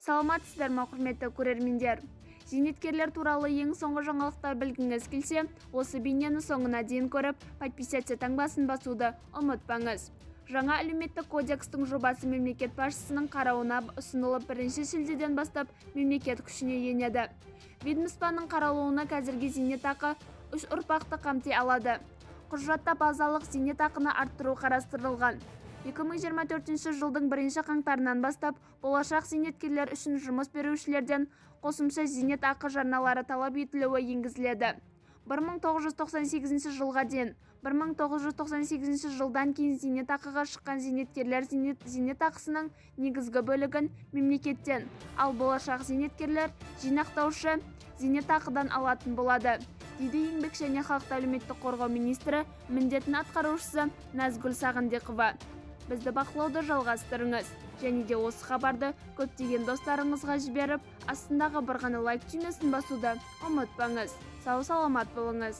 Саламатсыздар ма, құрметті көрермендер? Зейнеткерлер туралы ең соңғы жаңалықтар білгіңіз келсе, осы бейнені соңына дейін көріп, подписаться таңбасын басуды ұмытпаңыз. Жаңа әлеуметтік кодекстің жобасы мемлекет басшысының қарауына ұсынылып, 1 шілдеден бастап мемлекет күшіне енеді. Ведомствоның қаралуына қазіргі зейнетақы 3 ұрпақты қамти алады. Құжатта базалық зейнетақыны арттыру қарастырылған. 2024 жылдың 1 қаңтарынан бастап болашақ зейнеткерлер үшін жұмыс берушілерден қосымша зейнетақы жарналары талап етілуі енгізіледі. 1998 жылға дейін 1998 жылдан кейін зейнетақыға шыққан зейнеткерлер зейнетақысының негізгі бөлігін мемлекеттен, ал болашақ зейнеткерлер жинақтаушы зейнетақыдан алатын болады, дейді еңбек және халықты әлеуметтік қорғау министрі міндетін атқарушысы Назгүл Сағындиқова. Бізді бақылауды жалғастырыңыз, және де осы хабарды көптеген достарыңызға жіберіп, астындағы бір ғана лайк түймесін басуды ұмытпаңыз. Сау саламат болыңыз.